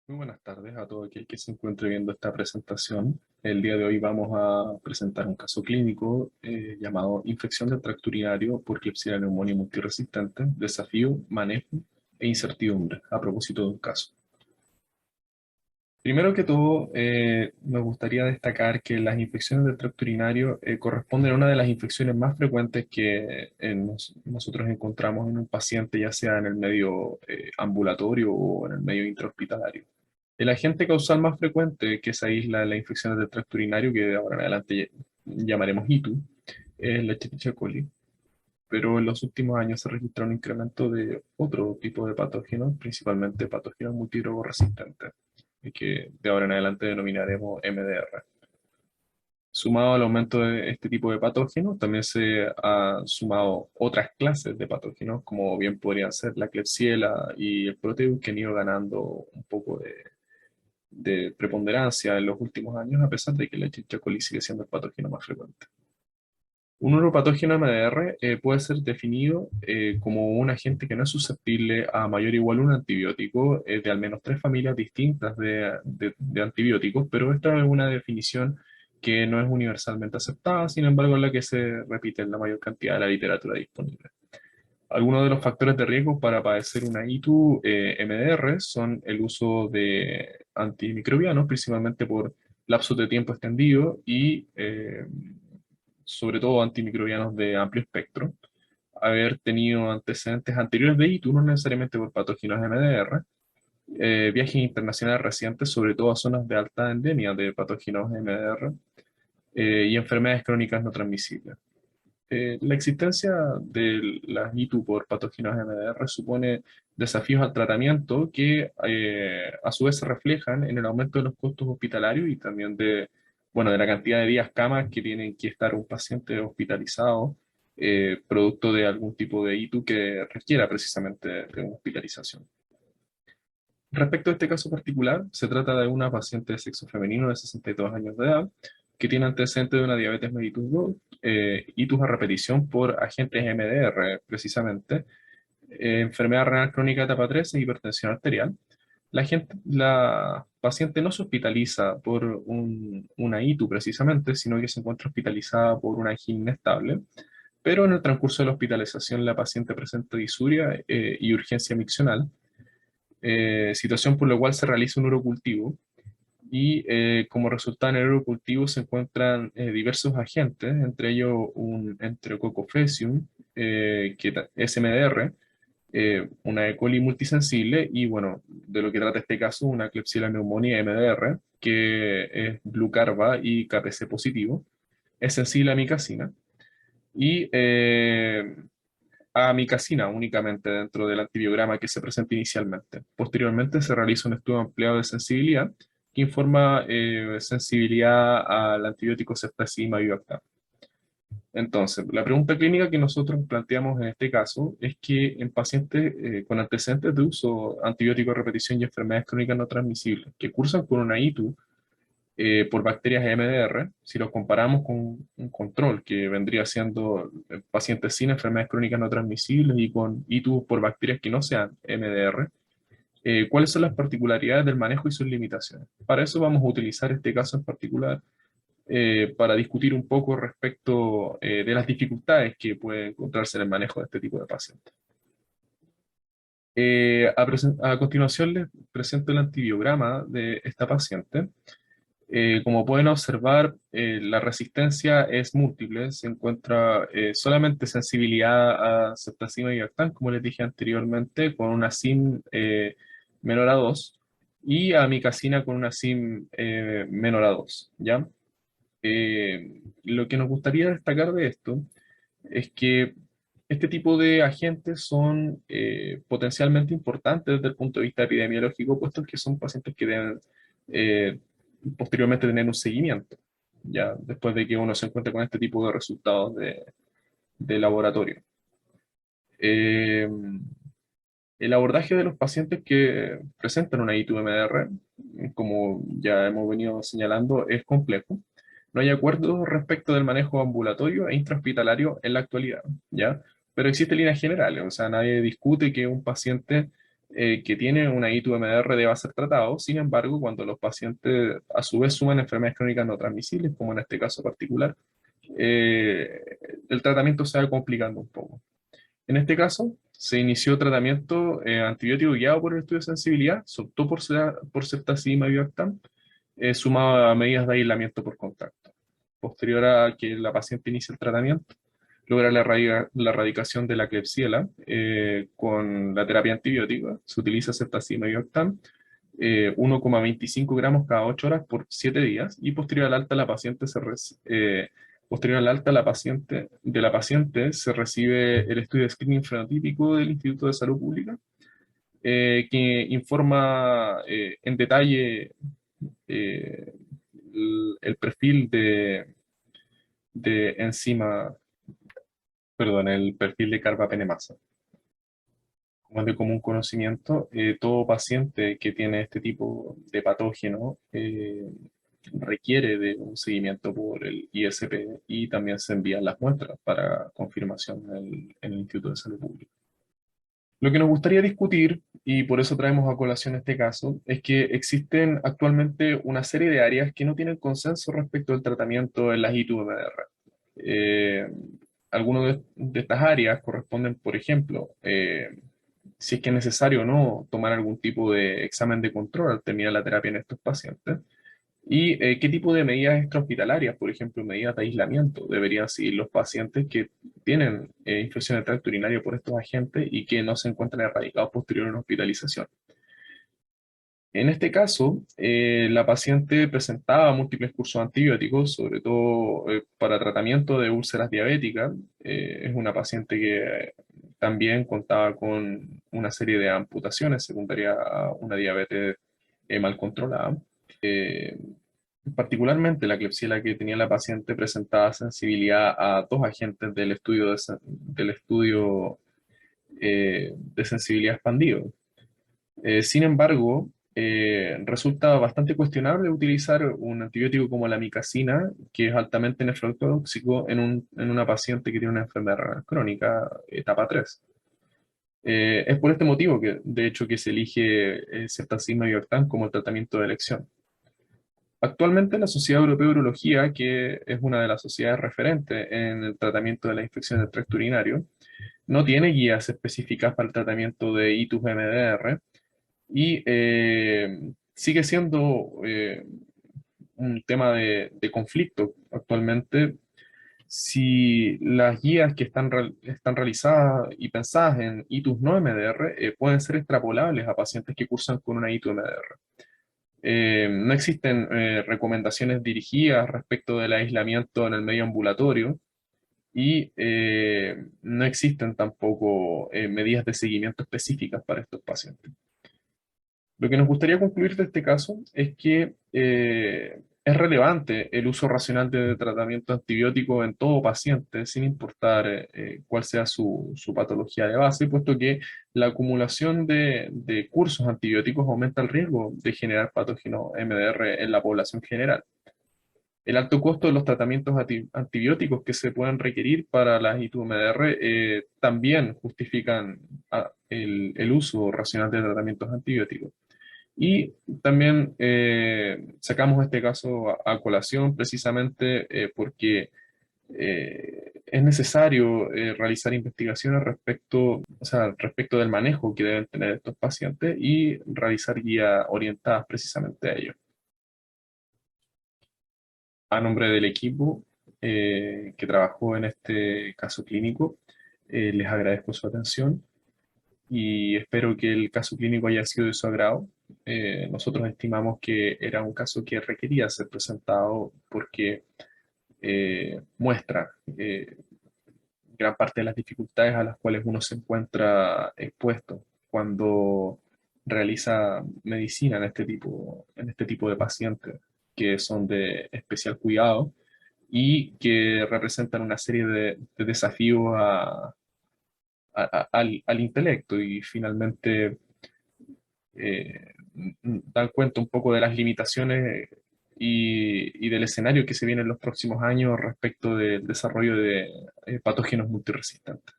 Muy buenas tardes a todo aquel que se encuentre viendo esta presentación. El día de hoy vamos a presentar un caso clínico llamado infección del tracto urinario por Klebsiella pneumoniae multiresistente, desafío, manejo e incertidumbre, a propósito de un caso. Primero que todo, me gustaría destacar que las infecciones del tracto urinario corresponden a una de las infecciones más frecuentes que nosotros encontramos en un paciente, ya sea en el medio ambulatorio o en el medio intrahospitalario. El agente causal más frecuente que se aísla en las infecciones del tracto urinario, que de ahora en adelante llamaremos ITU, es la Escherichia coli, pero en los últimos años se registra un incremento de otro tipo de patógenos, principalmente patógenos multidrogoresistentes, y que de ahora en adelante denominaremos MDR. Sumado al aumento de este tipo de patógenos, también se han sumado otras clases de patógenos, como bien podrían ser la Klebsiella y el Proteus, que han ido ganando un poco de preponderancia en los últimos años, a pesar de que la Escherichia coli sigue siendo el patógeno más frecuente. Un uropatógeno MDR puede ser definido como un agente que no es susceptible a mayor o igual un antibiótico de al menos tres familias distintas de antibióticos, pero esta es una definición que no es universalmente aceptada, sin embargo, es la que se repite en la mayor cantidad de la literatura disponible. Algunos de los factores de riesgo para padecer una ITU MDR son el uso de antimicrobianos, principalmente por lapsos de tiempo extendido y sobre todo antimicrobianos de amplio espectro, haber tenido antecedentes anteriores de ITU, no necesariamente por patógenos MDR, viajes internacionales recientes, sobre todo a zonas de alta endemia de patógenos MDR, y enfermedades crónicas no transmisibles. La existencia de las ITU por patógenos MDR supone desafíos al tratamiento que a su vez se reflejan en el aumento de los costos hospitalarios y también bueno, de la cantidad de días camas que tienen que estar un paciente hospitalizado, producto de algún tipo de ITU que requiera precisamente de una hospitalización. Respecto a este caso particular, se trata de una paciente de sexo femenino de 62 años de edad que tiene antecedentes de una diabetes mellitus 2, itus a repetición por agentes MDR, precisamente, enfermedad renal crónica etapa 3 e hipertensión arterial. La paciente no se hospitaliza por una ITU precisamente, sino que se encuentra hospitalizada por una angina inestable, pero en el transcurso de la hospitalización la paciente presenta disuria y urgencia miccional, situación por la cual se realiza un urocultivo y como resultado en el urocultivo se encuentran diversos agentes, entre ellos un Enterococcus faecium, es MDR, una E. coli multisensible y bueno, de lo que trata este caso, una Klebsiella pneumoniae MDR, que es Blucarva y KPC positivo, es sensible a micacina y a amicacina únicamente dentro del antibiograma que se presenta inicialmente. Posteriormente se realiza un estudio ampliado de sensibilidad que informa sensibilidad al antibiótico ceftazidima y bactam. Entonces, la pregunta clínica que nosotros planteamos en este caso es que en pacientes con antecedentes de uso antibiótico de repetición y enfermedades crónicas no transmisibles que cursan con una ITU por bacterias MDR, si los comparamos con un control que vendría siendo pacientes sin enfermedades crónicas no transmisibles y con ITU por bacterias que no sean MDR, ¿cuáles son las particularidades del manejo y sus limitaciones? Para eso vamos a utilizar este caso en particular para discutir un poco respecto de las dificultades que puede encontrarse en el manejo de este tipo de pacientes. A continuación les presento el antibiograma de esta paciente. Como pueden observar, la resistencia es múltiple, se encuentra solamente sensibilidad a ceftazidima y bactam, como les dije anteriormente, con una SIM menor a 2 y a amicacina con una SIM menor a 2, ¿ya? Lo que nos gustaría destacar de esto es que este tipo de agentes son potencialmente importantes desde el punto de vista epidemiológico, puesto que son pacientes que deben eh, posteriormente tener un seguimiento, ya después de que uno se encuentre con este tipo de resultados de laboratorio. Eh, el abordaje de los pacientes que presentan una ITU-MDR, como ya hemos venido señalando, es complejo. No hay acuerdo respecto del manejo ambulatorio e intrahospitalario en la actualidad, ¿ya? Pero existen líneas generales, o sea, nadie discute que un paciente que tiene una ITU-MDR deba ser tratado. Sin embargo, cuando los pacientes a su vez suman enfermedades crónicas no transmisibles, como en este caso particular, eh, el tratamiento se va complicando un poco. En este caso, se inició tratamiento antibiótico guiado por el estudio de sensibilidad, se optó por ceftazidima y Bactam, sumado a medidas de aislamiento por contacto. Posterior a que la paciente inicie el tratamiento, logra la erradicación de la Klebsiella con la terapia antibiótica. Se utiliza ceftazidima y Bactam, 1,25 gramos cada 8 horas por 7 días, y posterior al alta posterior al alta de la paciente se recibe el estudio de screening fenotípico del Instituto de Salud Pública, que informa en detalle eh, el perfil de enzima, perdón, el perfil de carbapenemasa. Como es de común conocimiento, todo paciente que tiene este tipo de patógeno requiere de un seguimiento por el ISP, y también se envían las muestras para confirmación en el Instituto de Salud Pública. Lo que nos gustaría discutir, y por eso traemos a colación este caso, es que existen actualmente una serie de áreas que no tienen consenso respecto al tratamiento en las ITU-MDR. Eh, Algunas de estas áreas corresponden, por ejemplo, si es que es necesario o no tomar algún tipo de examen de control al terminar la terapia en estos pacientes, y qué tipo de medidas extrahospitalarias, por ejemplo, medidas de aislamiento, deberían seguir los pacientes que tienen infección de tracto urinario por estos agentes y que no se encuentran erradicados posterior a una hospitalización. En este caso, la paciente presentaba múltiples cursos antibióticos, sobre todo para tratamiento de úlceras diabéticas. Es una paciente que también contaba con una serie de amputaciones secundarias a una diabetes mal controlada. Eh, Particularmente la Klebsiella que tenía la paciente presentaba sensibilidad a dos agentes del estudio de sensibilidad expandido. Sin embargo, resulta bastante cuestionable utilizar un antibiótico como la micacina, que es altamente nefrotóxico en una paciente que tiene una enfermedad renal crónica, etapa 3. Es por este motivo que, de hecho, que se elige ceftazidima y Bactam como el tratamiento de elección. Actualmente la Sociedad Europea de Urología, que es una de las sociedades referentes en el tratamiento de la infección del tracto urinario, no tiene guías específicas para el tratamiento de ITUS-MDR, y sigue siendo un tema de conflicto actualmente si las guías que están realizadas y pensadas en ITUS no MDR pueden ser extrapolables a pacientes que cursan con una ITU MDR. No existen recomendaciones dirigidas respecto del aislamiento en el medio ambulatorio, y no existen tampoco medidas de seguimiento específicas para estos pacientes. Lo que nos gustaría concluir de este caso es que es relevante el uso racional de tratamiento antibiótico en todo paciente, sin importar cuál sea su patología de base, puesto que la acumulación de cursos antibióticos aumenta el riesgo de generar patógenos MDR en la población general. El alto costo de los tratamientos antibióticos que se pueden requerir para las ITU-MDR también justifican el uso racional de tratamientos antibióticos. Y también sacamos este caso a colación precisamente porque es necesario realizar investigaciones respecto del manejo que deben tener estos pacientes y realizar guías orientadas precisamente a ello. A nombre del equipo que trabajó en este caso clínico, les agradezco su atención y espero que el caso clínico haya sido de su agrado. Nosotros estimamos que era un caso que requería ser presentado porque muestra gran parte de las dificultades a las cuales uno se encuentra expuesto cuando realiza medicina en este tipo de pacientes que son de especial cuidado y que representan una serie de desafíos al intelecto, y finalmente dan cuenta un poco de las limitaciones y del escenario que se viene en los próximos años respecto del desarrollo de patógenos multiresistentes.